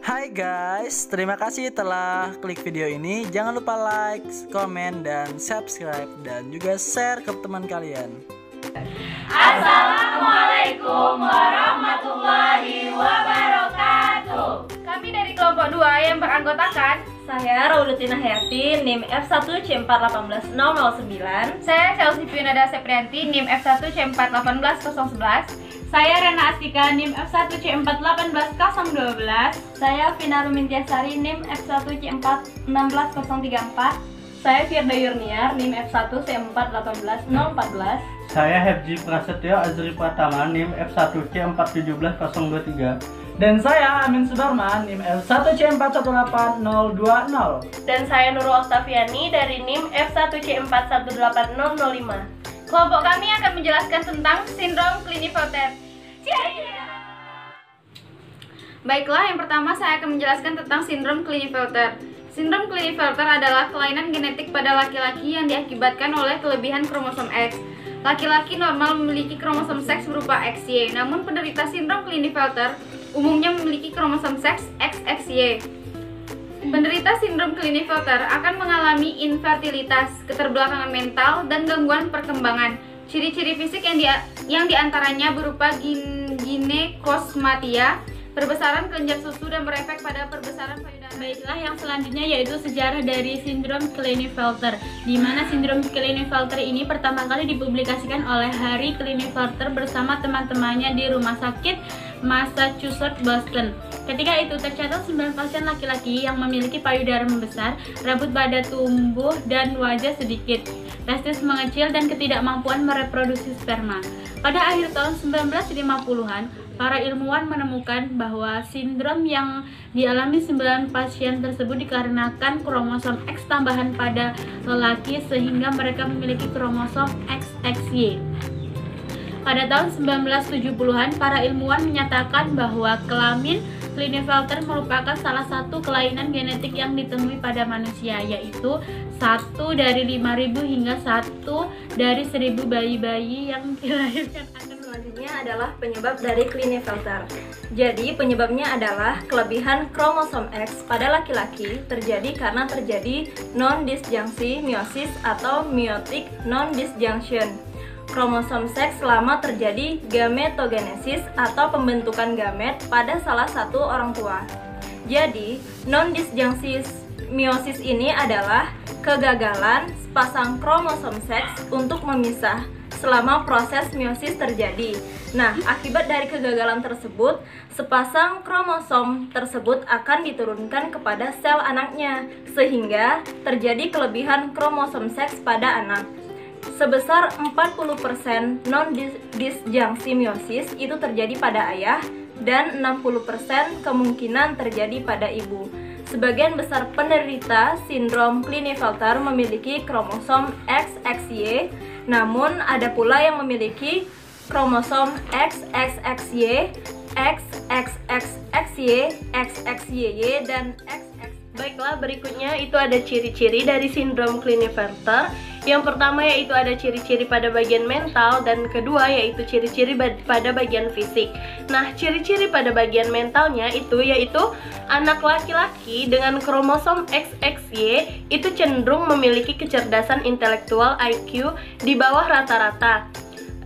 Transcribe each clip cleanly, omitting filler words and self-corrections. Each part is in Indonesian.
Hai guys, terima kasih telah klik video ini. Jangan lupa like, komen, dan subscribe, dan juga share ke teman kalian. Assalamualaikum warahmatullahi wabarakatuh. Kami dari kelompok 2 yang beranggotakan Saya Raulutina Hayati, NIM F1C418009. saya Chelsea Pinada Seprianti, NIM F1C418011. Saya Rena Astika, NIM F1C418012. Saya Vina Rumintiasari, NIM F1C416034. Saya Firda Yurniar, NIM F1C418014. Saya Hefji Prasetyo Azri Pratama, NIM F1C417023. Dan saya Amin Sudarman, NIM F1C418020. Dan saya Nurul Oktaviani dari NIM F1C418005. kelompok kami akan menjelaskan tentang sindrom Klinefelter. Baiklah, yang pertama saya akan menjelaskan tentang sindrom Klinefelter. Sindrom Klinefelter adalah kelainan genetik pada laki-laki yang diakibatkan oleh kelebihan kromosom X. Laki-laki normal memiliki kromosom seks berupa XY, namun penderita sindrom Klinefelter umumnya memiliki kromosom seks XXY. Penderita sindrom Klinefelter akan mengalami infertilitas, keterbelakangan mental, dan gangguan perkembangan. Ciri-ciri fisik yang diantaranya berupa ginekosmatia, perbesaran kelenjar susu, dan berefek pada perbesaran payudara. Baiklah, yang selanjutnya yaitu sejarah dari sindrom Klinefelter, di mana sindrom Klinefelter ini pertama kali dipublikasikan oleh Harry Klinefelter bersama teman-temannya di Rumah Sakit Massachusetts, Boston. Ketika itu tercatat 9 pasien laki-laki yang memiliki payudara membesar, rambut pada tumbuh, dan wajah sedikit, testis mengecil, dan ketidakmampuan mereproduksi sperma. Pada akhir tahun 1950-an, para ilmuwan menemukan bahwa sindrom yang dialami 9 pasien tersebut dikarenakan kromosom X tambahan pada lelaki sehingga mereka memiliki kromosom XXY. Pada tahun 1970-an, para ilmuwan menyatakan bahwa kelamin Klinefelter merupakan salah satu kelainan genetik yang ditemui pada manusia, yaitu 1 dari 5.000 hingga 1 dari 1.000 bayi-bayi yang dilahirkan akan. Selanjutnya adalah penyebab dari Klinefelter. Jadi penyebabnya adalah kelebihan kromosom X pada laki-laki terjadi karena terjadi non-disjunksi meiosis atau meiotic non-disjunction kromosom seks selama terjadi gametogenesis atau pembentukan gamet pada salah satu orang tua. Jadi non-disjunksi meiosis ini adalah kegagalan sepasang kromosom seks untuk memisah selama proses meiosis terjadi. Nah, akibat dari kegagalan tersebut, sepasang kromosom tersebut akan diturunkan kepada sel anaknya, sehingga terjadi kelebihan kromosom seks pada anak. Sebesar 40% non-disjunksi meiosis itu terjadi pada ayah, dan 60% kemungkinan terjadi pada ibu. Sebagian besar penderita sindrom Klinefelter memiliki kromosom XXY, namun ada pula yang memiliki kromosom XXXY, XXXXY, XXYY, dan XX. Baiklah, berikutnya itu ada ciri-ciri dari sindrom Klinefelter. Yang pertama yaitu ada ciri-ciri pada bagian mental, dan kedua yaitu ciri-ciri pada bagian fisik. Nah, ciri-ciri pada bagian mentalnya itu yaitu anak laki-laki dengan kromosom XXY itu cenderung memiliki kecerdasan intelektual IQ di bawah rata-rata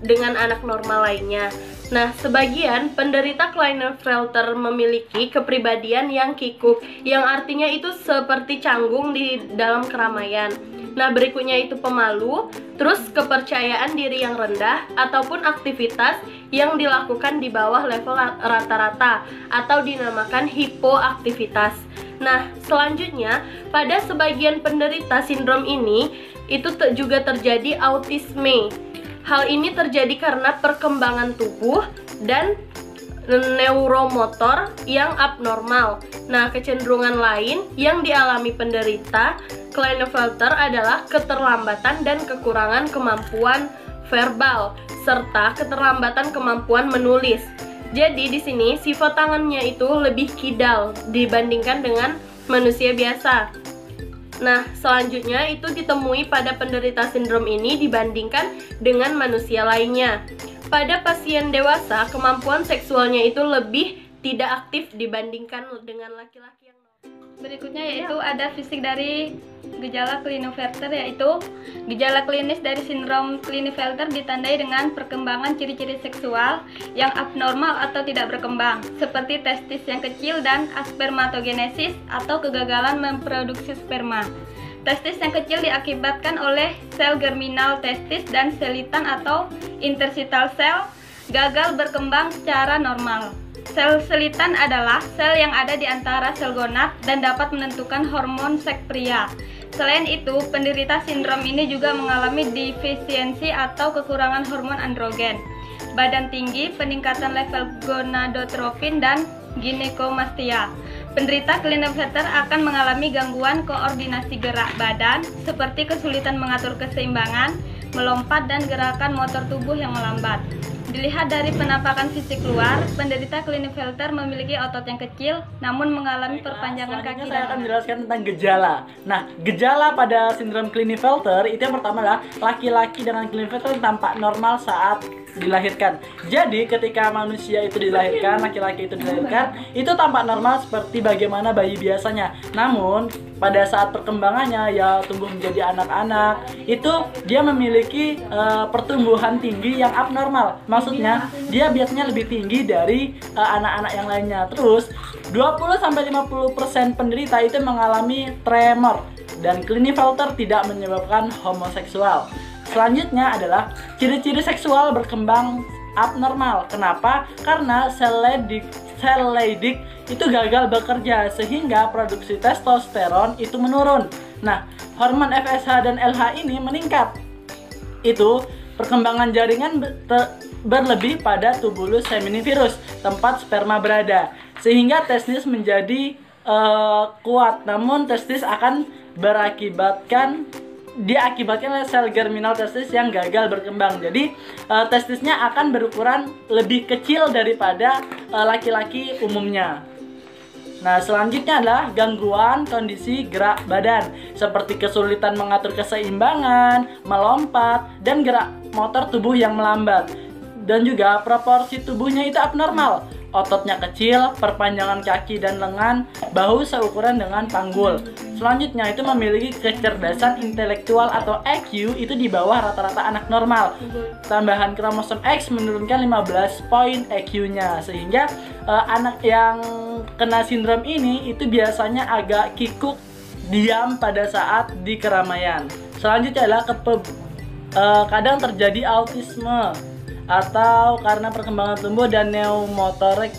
dengan anak normal lainnya. Nah, sebagian penderita Klinefelter memiliki kepribadian yang kikuk, yang artinya itu seperti canggung di dalam keramaian. Nah, berikutnya itu pemalu, terus kepercayaan diri yang rendah, ataupun aktivitas yang dilakukan di bawah level rata-rata atau dinamakan hipoaktivitas. Nah, selanjutnya pada sebagian penderita sindrom ini itu juga terjadi autisme. Hal ini terjadi karena perkembangan tubuh dan neuromotor yang abnormal. Nah, kecenderungan lain yang dialami penderita Klinefelter adalah keterlambatan dan kekurangan kemampuan verbal serta keterlambatan kemampuan menulis. Jadi di sini sifat tangannya itu lebih kidal dibandingkan dengan manusia biasa. Nah, selanjutnya itu ditemui pada penderita sindrom ini dibandingkan dengan manusia lainnya. Pada pasien dewasa, kemampuan seksualnya itu lebih tidak aktif dibandingkan dengan laki-laki yang normal. Berikutnya yaitu ada fisik dari gejala Klinefelter, yaitu gejala klinis dari sindrom Klinefelter ditandai dengan perkembangan ciri-ciri seksual yang abnormal atau tidak berkembang, seperti testis yang kecil dan aspermatogenesis atau kegagalan memproduksi sperma. Testis yang kecil diakibatkan oleh sel germinal testis dan selitan atau interstitial cell gagal berkembang secara normal. Sel selitan adalah sel yang ada di antara sel gonad dan dapat menentukan hormon seks pria. Selain itu, penderita sindrom ini juga mengalami defisiensi atau kekurangan hormon androgen, badan tinggi, peningkatan level gonadotropin, dan ginekomastia. Penderita Klinefelter akan mengalami gangguan koordinasi gerak badan, seperti kesulitan mengatur keseimbangan, melompat, dan gerakan motor tubuh yang melambat. Dilihat dari penampakan fisik luar, penderita Klinefelter memiliki otot yang kecil, namun mengalami perpanjangan kaki. Saya akan menjelaskan tentang gejala. Nah, gejala pada sindrom Klinefelter itu yang pertama adalah laki-laki dengan Klinefelter tampak normal saat dilahirkan. Jadi ketika manusia itu dilahirkan, laki-laki itu dilahirkan, itu tampak normal seperti bagaimana bayi biasanya. Namun pada saat perkembangannya, ya tumbuh menjadi anak-anak, itu dia memiliki pertumbuhan tinggi yang abnormal. Maksudnya dia biasanya lebih tinggi dari anak-anak yang lainnya. Terus 20-50% penderita itu mengalami tremor, dan Klinefelter tidak menyebabkan homoseksual. Selanjutnya adalah ciri-ciri seksual berkembang abnormal. Kenapa? Karena sel Leydig itu gagal bekerja sehingga produksi testosteron itu menurun. Nah, hormon FSH dan LH ini meningkat. Itu perkembangan jaringan berlebih pada tubulus seminiferus, tempat sperma berada, sehingga testis menjadi kuat. Namun testis akan diakibatkan oleh sel germinal testis yang gagal berkembang. Jadi testisnya akan berukuran lebih kecil daripada laki-laki umumnya. Nah, selanjutnya adalah gangguan kondisi gerak badan, seperti kesulitan mengatur keseimbangan, melompat, dan gerak motor tubuh yang melambat. Dan juga proporsi tubuhnya itu abnormal. Ototnya kecil, perpanjangan kaki dan lengan, bahu seukuran dengan panggul. Selanjutnya itu memiliki kecerdasan intelektual atau EQ itu di bawah rata-rata anak normal. Tambahan kromosom X menurunkan 15 poin EQ-nya, sehingga anak yang kena sindrom ini itu biasanya agak kikuk, diam pada saat di keramaian. Selanjutnya adalah kadang terjadi autisme atau karena perkembangan tumbuh dan neumotorik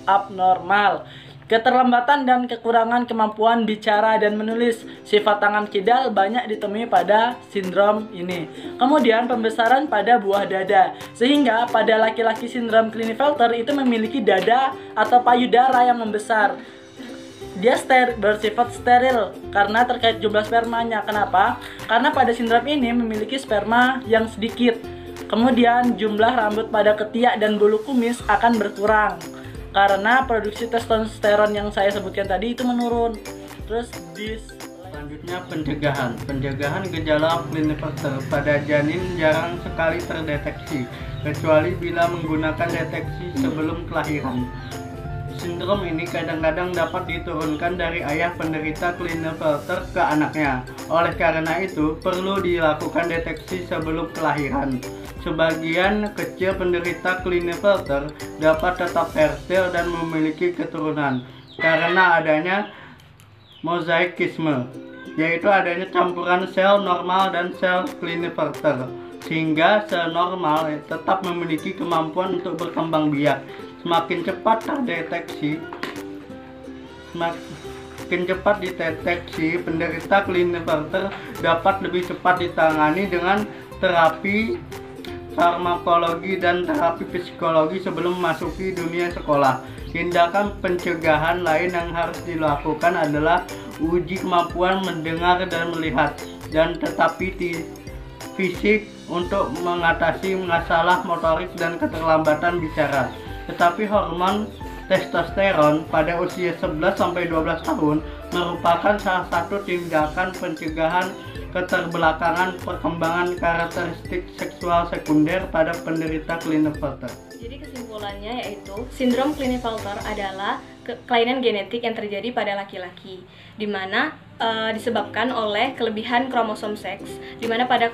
abnormal, keterlambatan dan kekurangan kemampuan bicara dan menulis. Sifat tangan kidal banyak ditemui pada sindrom ini. Kemudian pembesaran pada buah dada, sehingga pada laki-laki sindrom Klinefelter itu memiliki dada atau payudara yang membesar. Dia bersifat steril karena terkait jumlah spermanya. Kenapa? Karena pada sindrom ini memiliki sperma yang sedikit. Kemudian jumlah rambut pada ketiak dan bulu kumis akan berkurang karena produksi testosteron yang saya sebutkan tadi itu menurun. Terus selanjutnya pencegahan gejala Klinefelter pada janin jarang sekali terdeteksi, kecuali bila menggunakan deteksi sebelum kelahiran. Sindrom ini kadang-kadang dapat diturunkan dari ayah penderita Klinefelter ke anaknya. Oleh karena itu, perlu dilakukan deteksi sebelum kelahiran. Sebagian kecil penderita Klinefelter dapat tetap fertil dan memiliki keturunan karena adanya mozaikisme, yaitu adanya campuran sel normal dan sel Klinefelter, sehingga sel normal tetap memiliki kemampuan untuk berkembang biak. Semakin cepat dideteksi, penderita Klinefelter dapat lebih cepat ditangani dengan terapi farmakologi dan terapi psikologi sebelum memasuki dunia sekolah. Tindakan pencegahan lain yang harus dilakukan adalah uji kemampuan mendengar dan melihat, dan tetapi fisik untuk mengatasi masalah motorik dan keterlambatan bicara. Tetapi hormon testosteron pada usia 11-12 tahun merupakan salah satu tindakan pencegahan keterbelakangan perkembangan karakteristik seksual sekunder pada penderita Klinefelter. Jadi kesimpulannya yaitu sindrom Klinefelter adalah kelainan genetik yang terjadi pada laki-laki, di mana disebabkan oleh kelebihan kromosom seks, di mana pada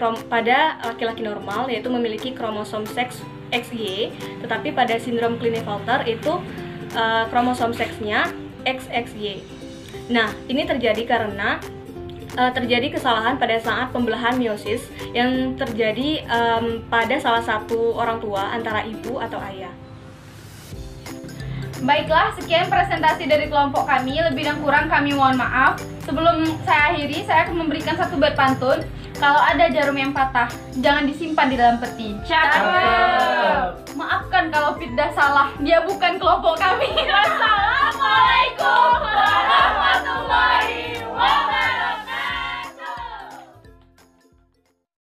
laki-laki normal yaitu memiliki kromosom seks XY, tetapi pada sindrom Klinefelter itu kromosom seksnya XXY. Nah, ini terjadi karena terjadi kesalahan pada saat pembelahan meiosis yang terjadi pada salah satu orang tua antara ibu atau ayah. Baiklah, sekian presentasi dari kelompok kami. Lebih dan kurang kami mohon maaf. Sebelum saya akhiri, saya akan memberikan satu bait pantun. Kalau ada jarum yang patah, jangan disimpan di dalam peti. Cakep. Maafkan kalau Firda salah, dia bukan kelompok kami. Wassalamualaikum warahmatullahi wabarakatuh.